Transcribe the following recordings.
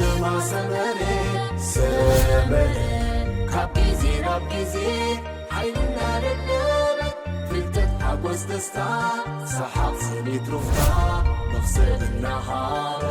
سينما سمري كابيزي رابيزي حيلنا للنبت فلتت حقوز دستا سحاب سنيت رفتا نفسد النهار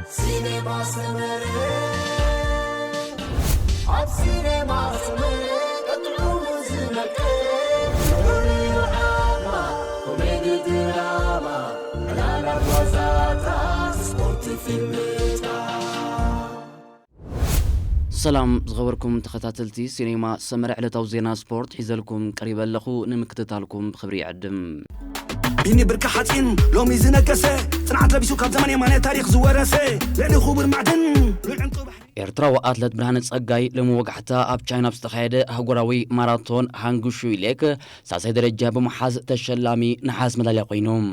سينما سمري عب سينما سمري ادعو مزنك ريحاما كوميدي دراما ملالا وزاتا سبورت فيلمتا سلام زغوركم تخاتلتي سينما سمر على توزينا سبورت حيزلكم قريبا لخو نمكتتالكم بخبري عدم بيني بركة حاتين لو ميزنا كسي صنعت لبسو كاب زمان يماني تاريخ زوارسي لأني خوبر معدن ኤርትራ ወኣትለት ብርሃነ ጸጋይ ለመወጋሕታ ኣብ ቻይና ብዝተኻየደ ኣህጉራዊ ማራቶን ሃንጉሹ ሌክ ሳሳይ ደረጃ ብምሓዝ ተሸላሚ ነሓስ መዳልያ ኮይኖም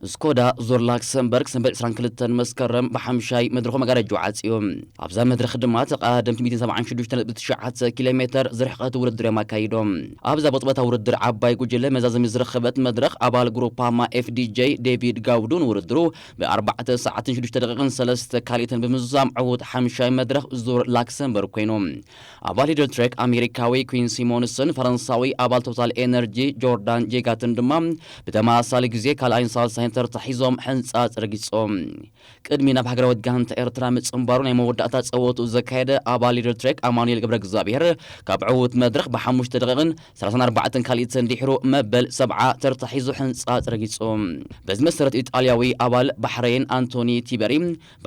ስኮዳ ዞር ላክሰምበርግ ሰንበት 22 መስከረም በሐምሻይ መድረኹ መጋረጅ ዓጽዮም ኣብዛ መድረኽ ድማ ተቐዳደምቲ 176.9 ኪሎ ሜትር ዝርሕቐት ውድድር የማካይዶም ኣብዛ በጥበታ ውድድር ዓባይ ጉጅለ መዛዘሚ ዝረኸበት መድረኽ ኣባል ግሩፓማ ኤፍዲጄ ዴቪድ ጋውዱን ውድድሩ ብ4 ሰዓትን 6 ደቂቕን 3 ካልኢትን ብምዛም ዕውት ሓምሻይ መድረኽ ዞር ላክሰምበርግ ኮይኖም ኣባል ሊደር ትሬክ ኣሜሪካዊ ኩዊን ሲሞንስን ፈረንሳዊ ኣባል ቶታል ኤነርጂ ጆርዳን ጄጋትን ድማ ብተመሳሳሊ ግዜ ካልኣይን ሳልሳይን ተርታሒዞም ሕንጻጽ ረጊጾም ቅድሚ ናብ ሃገራዊ ጋንታ ኤርትራ ምጽምባሩ ናይ መወዳእታ ጸወቱ ዘካየደ ኣባል ሊደር ትሬክ ኣማኑኤል ገብረ እግዚአብሔር ካብ ዕውት መድረኽ ብ5 ደቂቕን 34 ካልኢትን ድሕሩ መበል 70 ተርታሒዙ ሕንጻጽ ረጊጾም በዚ መሰረት ኢጣልያዊ ኣባል ባሕሬን አንቶኒ ቲበሪ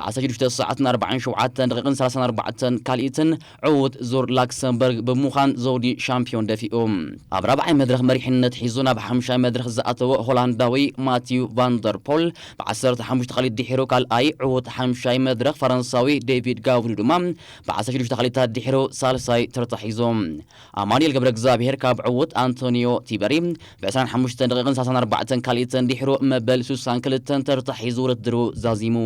ብ16 ሰዓትን 47 ደቂቕን 34 ካልኢትን ዕውት ዞር ላክሰምበርግ ብምዃን ዘውዲ ሻምፒዮን ደፊኦም ኣብ ራብዓይ መድረኽ መሪሕነት ሒዙ ናብ ሓምሻይ መድረኽ ዝኣተወ ሆላንዳዊ ማቲዩ ቫንደርፖል ብ15 ካልኢት ድሕሩ ካልኣይ ዕውት ሓምሻይ መድረኽ ፈረንሳዊ ዴቪድ ጋውዱ ድማ ብ16 ካልኢታት ድሕሩ ሳልሳይ ተርታሒዞም ኣማኑኤል ገብረ እግዚአብሔር ካብ ዕውት አንቶኒዮ ቲበሪ ብ25 ደቂቕን 34 ካልኢትን ድሕሩ መበል 62 ተርታሒዙ ውድድሩ ዛዚሙ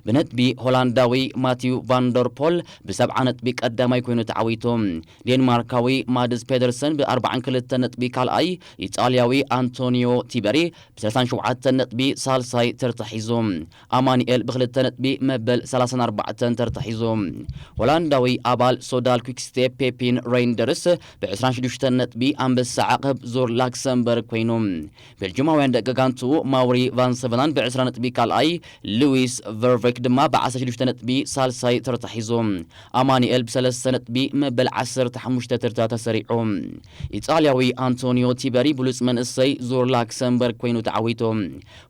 ብነጥቢ ሆላንዳዊ ማቲዩ ቫንደርፖል ብ70 ነጥቢ ቀዳማይ ኮይኑ ተዓዊቶም ዴንማርካዊ ማድስ ፔደርሰን ብ42 ነጥቢ ካልኣይ ኢጣልያዊ አንቶኒዮ ቲበሪ ብ37 ነጥቢ ሳልሳይ ተርታሒዞም ኣማኑኤል ብ2 ነጥቢ መበል 34 ተርታሒዞም ሆላንዳዊ ኣባል ሶዳል ኩክስቴፕ ፔፒን ሬይንደርስ ብ26 ነጥቢ ኣንበሳ ዓቐብ ዞር ላክሰምበርግ ኮይኖም ቤልጅማውያን ደቂ ጋንትኡ ማውሪ ቫንሰቨናን ብ20 ነጥቢ ካልኣይ ሉዊስ ቨርቬክ ድማ ብ16 ነጥቢ ሳልሳይ ተርታሒዞም ኣማኑኤል ብ3 ነጥቢ መበል 15 ተርታ ተሰሪዖም ኢጣልያዊ አንቶኒዮ ቲበሪ ብሉጽ መንእሰይ ዞር ላክሰምበርግ ኮይኑ ተዓዊቶም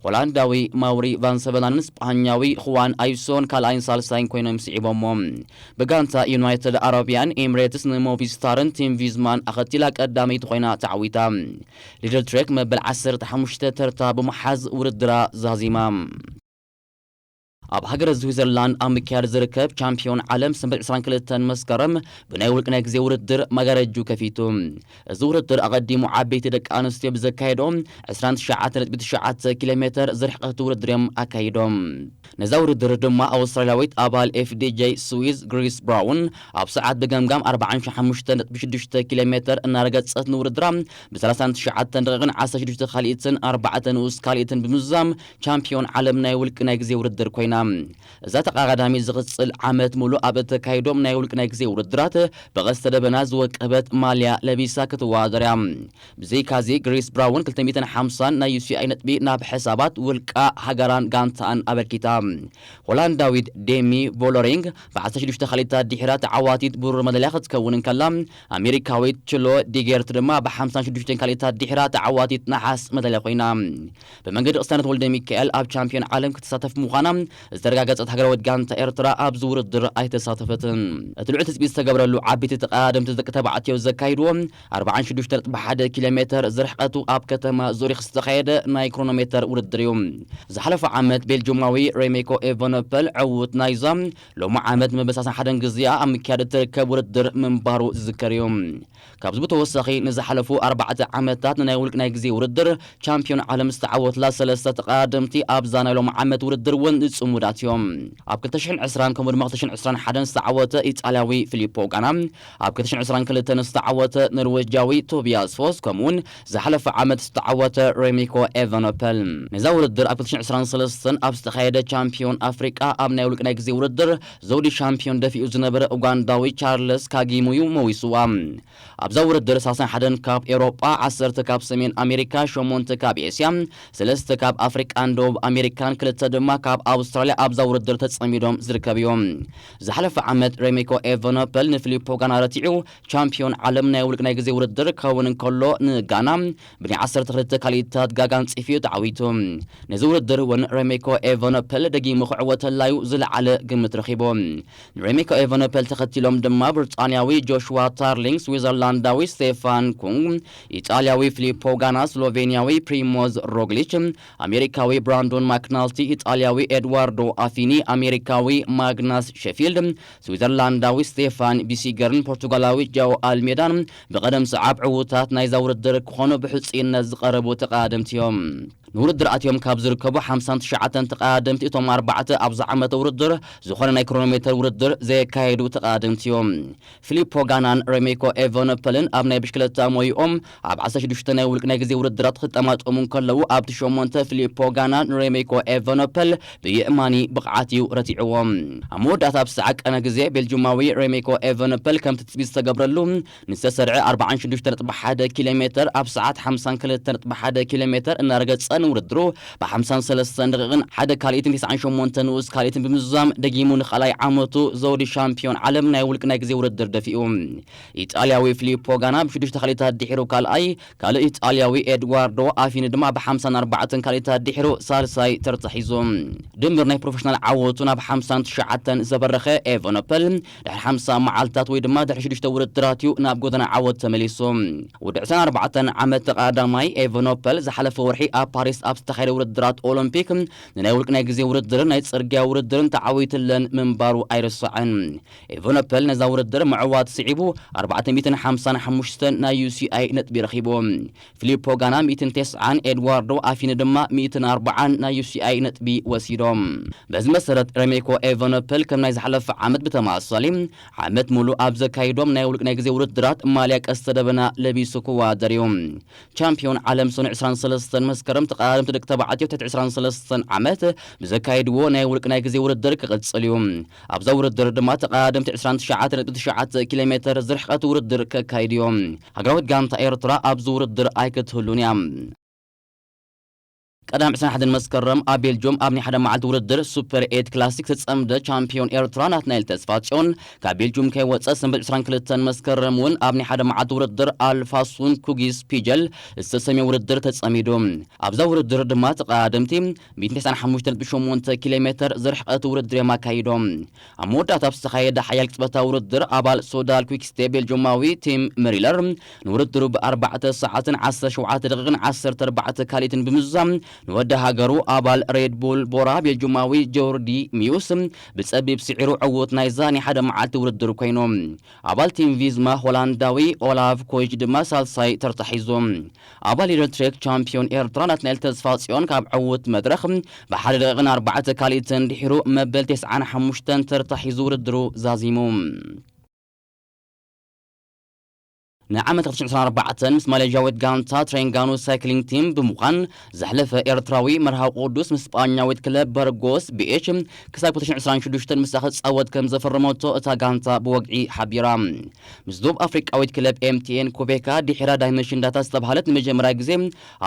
ሆላንዳዊ ማውሪ ቫንሰቨናንን ስፓኛዊ ኹዋን ኣይሶን ካልኣይን ሳልሳይን ኮይኖም ስዒቦሞም ብጋንታ ዩናይትድ አረቢያን ኤሚሬትስ ንሞቪስታርን ቲም ቪዝማን ኣኸቲላ ቀዳመይቲ ኮይና ተዓዊታ ሊደር ትሬክ መበል 15 ተርታ ብምሓዝ ውድድራ ዛዚማ ኣብ ሃገረ ስዊዘርላንድ ኣብ ምክያድ ዝርከብ ቻምፒዮን ዓለም ሰንበት 22 መስከረም ብናይ ውልቅ ናይ ግዜ ውድድር መጋረጁ ከፊቱ እዚ ውድድር ኣቐዲሙ ዓበይቲ ደቂ ኣንስትዮ ብዘካየዶም 29.9 ኪሎ ሜትር ዝርሕቐት ውድድር እዮም ኣካይዶም ነዛ ውድድር ድማ ኣውስትራልያዊት ኣባል ኤፍዲጄ ስዊዝ ግሪስ ብራውን ኣብ ሰዓት ብገምጋም 45.6 ኪሎ ሜትር እናረገጸት ንውድድራ ብ39 ደቂቕን 16 ካልኢትን 4 ንኡስ ካልኢትን ብምዛም ቻምፒዮን ዓለም ናይ ውልቅ ናይ ግዜ ውድድር ኮይና እዛ ተቃራዳሚ ዝቕጽል ዓመት ሙሉ ኣብ ተካይዶም ናይ ውልቅ ናይ ግዜ ውድድራት በቐስተ ደበና ዝወቀበት ማልያ ለቢሳ ክትወዳደር ብዘይካዚ ግሪስ ብራውን 250 ናይ ዩሲአይ ነጥቢ ናብ ሕሳባት ውልቃ ሃገራን ጋንታን ኣበርኪታ ሆላንዳዊት ዴሚ ቮሎሪንግ ብ16 ካልኢታት ድሕራ ተዓዋቲት ብሩር መዳልያ ክትከውን ከላ ኣሜሪካዊት ችሎ ዲጌርት ድማ ብ56 ካልኢታት ድሕራ ተዓዋቲት ነሓስ መዳልያ ኮይና ብመንገዲ ቅስታነት ወልደ ሚካኤል ኣብ ቻምፒዮን ዓለም ክትሳተፍ ምዃና ዝተረጋገጸት ሃገራዊ ጋንታ ኤርትራ ኣብ ዝውድድር ኣይተሳተፈትን እቲ ልዑል ትጽቢት ዝተገብረሉ ዓበይቲ ተቐዳደምቲ ደቂ ተባዕትዮ ዘካይድዎ 46.1 ኪሎ ሜትር ዝርሕቐቱ ኣብ ከተማ ዙሪኽ ዝተኻየደ ናይ ክሮኖሜትር ውድድር እዩ ዝሓለፈ ዓመት ቤልጅማዊ ሬሜኮ ኤቨኖፐል ዕውት ናይዛ ሎሚ ዓመት መበሳሳን ሓደን ግዜኣ ኣብ ምክያድ እትርከብ ውድድር ምንባሩ ዝዝከር እዩ ካብዚ ብተወሳኺ ንዝሓለፉ 4 ዓመታት ናይ ውልቅ ናይ ግዜ ውድድር ቻምፒዮን ዓለም ዝተዓወትላ 3 ተቐዳደምቲ ኣብዛ ናይ ሎሚ ዓመት ውድድር እውን ዝጽምሩ ልሙዳትዮም ኣብ 2020 ከምኡ ድማ 2021 ዝተዓወተ ኢጣልያዊ ፊሊፖ ጋና ኣብ 2022 ዝተዓወተ ኖርዌጃዊ ቶቢያስ ፎስ ከምኡን ዝሓለፈ ዓመት ዝተዓወተ ሬሚኮ ኤቫኖፐል ነዛ ውድድር ኣብ 2023 ኣብ ዝተኻየደ ቻምፒዮን ኣፍሪቃ ኣብ ናይ ውልቅ ናይ ግዜ ውድድር ዘውዲ ሻምፒዮን ደፊኡ ዝነበረ ኡጋንዳዊ ቻርልስ ካጊሙዩ መዊስዋ ኣብዛ ውድድር 31 ካብ ኤውሮጳ 10 ካብ ሰሜን ኣሜሪካ 8 ካብ ኤስያ 3 ካብ ኣፍሪቃን ደቡብ ኣሜሪካን 2 ድማ ካብ ኣውስትራልያ ኣብዛ ውድድር ተጸሚዶም ዝርከቡ እዮም ዝሓለፈ ዓመት ሬሚኮ ኤቫኖፐል ንፊሊፖ ጋና ረቲዑ ቻምፒዮን ዓለም ናይ ውልቅ ናይ ግዜ ውድድር ከውን እንከሎ ንጋና ብናይ 12 ካሊታት ጋጋን ጽፊዩ ተዓዊቱ ነዚ ውድድር እውን ሬሚኮ ኤቫኖፐል ደጊሙ ክዕወተላዩ ዝለዓለ ግምት ረኺቦ ሬሚኮ ኤቫኖፐል ተኸቲሎም ድማ ብሪጣንያዊ ጆሹዋ ታርሊንግ ስዊዘርላንዳዊ ስቴፋን ኩንግ ኢጣልያዊ ፊሊፖ ጋና ስሎቬኒያዊ ፕሪሞዝ ሮግሊች አሜሪካዊ ብራንዶን ማክናልቲ ኢጣልያዊ ኤድዋርዶ አፊኒ አሜሪካዊ ማግናስ ሼፊልድ ስዊዘርላንዳዊ ስቴፋን ቢሲገርን ፖርቱጋላዊ ጃው አልሜዳን በቀደም ሰዓብ ዕውታት ናይ ዛውርድር ክኾኑ ብሕጽይነት ዝቀረቡ ተቃደምቲዮም ንውድድር ኣትዮም ካብ ዝርከቡ 59 ተቃደምቲ እቶም 4 ኣብዛ ዓመት ውድድር ዝኾነ ናይ ክሮኖሜትር ውድድር ዘካየዱ ተቃደምቲዮም ፊሊፖ ጋናን ሬሚኮ ኤቫኖፐልን ኣብ ናይ ብሽክለታ ሞይኦም ኣብ 16 ናይ ውልቅ ናይ ግዜ ውድድራት ክጠማጠሙ ከለዉ ኣብ 8 ፊሊፖ ጋናን ሬሚኮ ኤቫኖፐል ብየእማኒ ብቕዓትዩ ረቲዕዎም ኣብ መወዳእታ ኣብ ሰዓቀነ ግዜ ቤልጅማዊ ሬሚኮ ኤቫኖፐል ከም ትጽቢት ዝተገብረሉ ንዝተሰርዐ 46.1 ኪሎሜትር ኣብ ሰዓት 52.1 ኪሎሜትር እናረገጸ ውድድሩ ብ53 ደቂቕን ሓደ ካልኢትን 98 ንኡስ ካልኢትን ብምዝዛም ደጊሙ ንኻልኣይ ዓመቱ ዘውዲ ሻምፒዮን ዓለም ናይ ውልቅ ናይ ግዜ ውድድር ደፊኡ ኢጣልያዊ ፊሊፖ ጋና ብ6 ካሊታት ድሒሩ ካልኣይ ካልእ ኢጣልያዊ ኤድዋርዶ አፊኒ ድማ ብ54 ካሊታት ድሒሩ ሳልሳይ ተርታሒዙ ድምር ናይ ፕሮፌሽናል ዓወቱ ናብ 59 ዘበረኸ ኤቫኖፐል ድሕሪ 50 መዓልታት ወይ ድማ ድሕሪ 6 ውድድራት እዩ ናብ ጎደና ዓወት ተመሊሱ ወዲ 24 ዓመት ተቃዳማይ ኤቫኖፐል ዝሓለፈ ወርሒ ኣብ ፓሪስ ኣብ ዝተኻየደ ውድድራት ኦሎምፒክ ናይ ውልቅ ናይ ግዜ ውድድር ናይ ጽርግያ ውድድርን ተዓዊትለን ምንባሩ ኣይርስዕን ኤቫኖፐል ነዛ ውድድር ምዕዋት ስዒቡ 455 ናይ UCI ነጥቢ ረኺቡ ፊሊፖ ጋና 190 ኤድዋርዶ አፊኒ ድማ 140 ናይ UCI ነጥቢ ወሲዶም በዚ መሰረት ሬሚኮ ኤቫኖፐል ከም ናይ ዝሓለፈ ዓመት ብተማሳሊ ዓመት ሙሉ ኣብ ዘካይዶም ናይ ውልቅ ናይ ግዜ ውድድራት ማልያ ቀስተ ደበና ለቢሱ ክዋደር እዩ ቻምፒዮን ዓለም ሰነ 23 መስከረም ተቃዳምቲ ደቂ ተባዕትዮ 23 ዓመት ብዘካይድዎ ናይ ውልቅ ናይ ግዜ ውድድር ክቕጽል እዩ ኣብዛ ውድድር ድማ ተቃዳምቲ 29.9 ኪሎሜትር ዝርሕቀት ውድድር ከካይድ እዮም ሃገራዊት ጋንታ ኤርትራ ኣብዚ ውድድር ኣይክትህሉን እያ ቀዳም 21 መስከረም ኣብ ቤልጅየም ኣብ ናይ ሓደ መዓልቲ ውድድር ሱፐር 8 ክላሲክ ተጸምደ ቻምፒዮን ኤርትራ ናትናኤል ተስፋጽዮን ካብ ቤልጅየም ከይወፀ ሰንበት 22 መስከረም እውን ኣብ ናይ ሓደ መዓልቲ ውድድር ኣልፋሱን ኩጊስ ፒጀል ዝተሰሚየ ውድድር ተጸሚዱ ኣብዛ ውድድር ድማ ተቃደምቲ 195.8 ኪሎሜትር ዝርሕቀት ውድድር የማካይዶም ኣብ መወዳእታ ኣብ ዝተኻየደ ሓያል ቅጽበታዊ ውድድር ኣባል ሶዳል ኩዊክስቴ ቤልጅየማዊ ቲም መሪለር ንውድድሩ ብ4 ሰዓትን 17 ደቂቕን 14 ካሊትን ብምዝዛም ንወደ ሃገሩ ኣባል ሬድ ቡል ቦራ ቤልጅማዊ ጆርዲ ሚዩስ ብጸቢብ ስዒሩ ዕውት ናይዛ ናይ ሓደ መዓልቲ ውድድር ኮይኖም ኣባል ቲም ቪዝማ ሆላንዳዊ ኦላቭ ኮይጅ ድማ ሳልሳይ ተርታሒዙ ኣባል ኤርትሬክ ቻምፒዮን ኤርትራ ናትናኤል ተስፋጽዮን ካብ ዕውት መድረኽ ብ1 ደቂቕን 4 ካሊትን ድሒሩ መበል 95 ተርታሒዙ ውድድሩ ዛዚሙ ንዓመት 2024 ምስ ማሌዥያዊት ጋንታ ትሬንጋኑ ሳይክሊንግ ቲም ብምዃን ዘሕለፈ ኤርትራዊ መርሃዊ ቅዱስ ምስ ስጳኛዊት ክለብ በርጎስ ቢኤች ክሳብ 2026 ምስ ክጻወት ከም ዘፈረመቶ እታ ጋንታ ብወግዒ ሓቢራ ምስ ደቡብ ኣፍሪቃዊት ክለብ ኤምቲኤን ኮቤካ ድሒራ ዳይመንሽን ዳታ ዝተባሃለት ንመጀመርያ ግዜ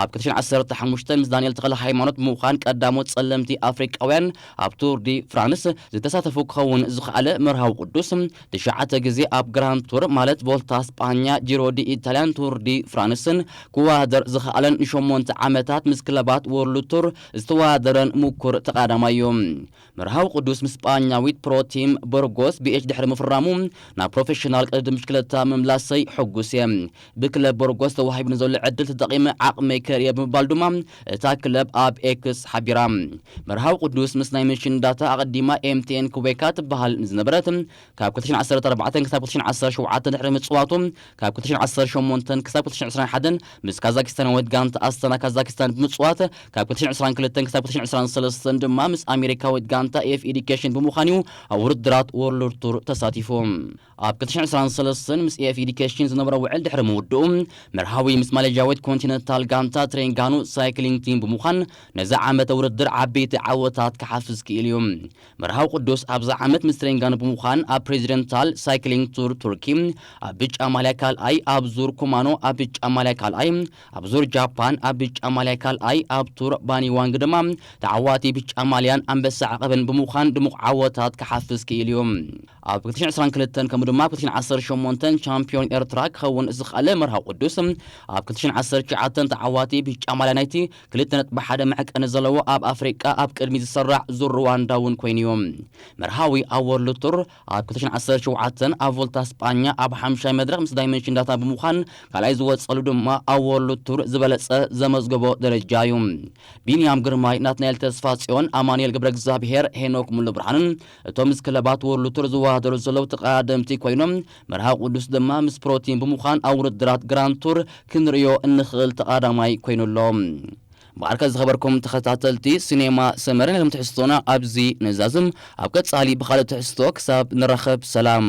ኣብ 2015 ምስ ዳንኤል ተኽለ ሃይማኖት ብምዃን ቀዳሞት ጸለምቲ ኣፍሪቃውያን ኣብ ቱር ዲ ፍራንስ ዝተሳተፉ ክኸውን ዝኽኣለ መርሃዊ ቅዱስ 9 ግዜ ኣብ ግራንድ ቱር ማለት ቮልታ ስጳኛ ጂሮ ዲ ኢታሊያን ቱር ዲ ፍራንስን ክዋደር ዝኽኣለን ን8 ዓመታት ምስ ክለባት ወርልድ ቱር ዝተዋደረን ምኩር ተቃዳማዩ መርሃዊ ቅዱስ ምስ ስጳኛዊት ፕሮ ቲም በርጎስ ቢኤች ድሕሪ ምፍራሙ ናብ ፕሮፌሽናል ቅድድም ብሽክለታ ምምላሰይ ሕጉስ እየ ብክለብ በርጎስ ተዋሂቡ ንዘሎ ዕድል ተጠቂመ ዓቕመይ ከርእየ ብምባል ድማ እታ ክለብ ኣብ ኤክስ ሓቢራ መርሃዊ ቅዱስ ምስ ናይ ምንሽን ዳታ ኣቐዲማ ኤምቲኤን ኩቤካ ትበሃል ዝነበረት ካብ 2014 ክሳብ 2017 ድሕሪ ምጽዋቱ ካብ 2018 كساب 2021 مس كازاكستان ودغانتا أستانا كازاكستان بمصوات كاب 2022 كساب 2023 دما مس أمريكا ودغانتا اف إديوكيشن بمخانيو وردرات وورلد تور تساتيفهم اب 2023 مس اف إديوكيشن زنبرا وعل دحر مودوم مرحاوي مس ماليزيا ود كونتيننتال غانتا ترينغانو سايكلينج تيم بمخان نزا عامه وردر عبيت عوتات كحافز كيليوم مرحاو قدوس ابزا عامت مس ترينغانو بمخان اب بريزيدنتال سايكلينج تور تركي ابيج اماليكال اي ابزور كومانو ابيج اماليكال اي ابزور جابان ابيج اماليكال اي اب تور باني وانغدما تعواتي بيج اماليان انبس عقبن بمخان دمق عوتات كحافز كيليوم اب 2022 كمدما 2018 شامبيون ايرتراك خون زخاله مرحاو قدوس اب 2019 تعواتي بيج امالينايتي كلتنت بحد معك انا زلو اب افريقيا اب قدمي زسرع زور رواندا كوينيوم مرحاوي اول لتر اب 2017 افولتا اسبانيا اب حمشاي مدرك مس دايمنشن داتا بمخان كالاي زوصلو دما اول لتر زبلص زمزغبو درجايوم بينيام غرماي ناتنيل تسفاصيون امانيل غبر እግዚአብሔር ሄኖክ ሙሉ ብርሃንን ቶምስ ክለባት ወርሉ ቱር ዝዋሃደሩ ዘለው ተቃደምቲ ኮይኖም መርሃ ቅዱስ ደማ ምስ ፕሮቲን በሙኻን አውርድራት ግራንድ ቱር ክንሪዮ እንኽእል ተቃዳማይ ኮይኑሎም ባርከ ዝኸበርኩም ተኸታተልቲ ሲኔማ ሰመረን ለምትሕስቶና ኣብዚ ነዛዝም ኣብ ቀጻሊ በኻለ ትሕስቶ ክሳብ ንረኸብ ሰላም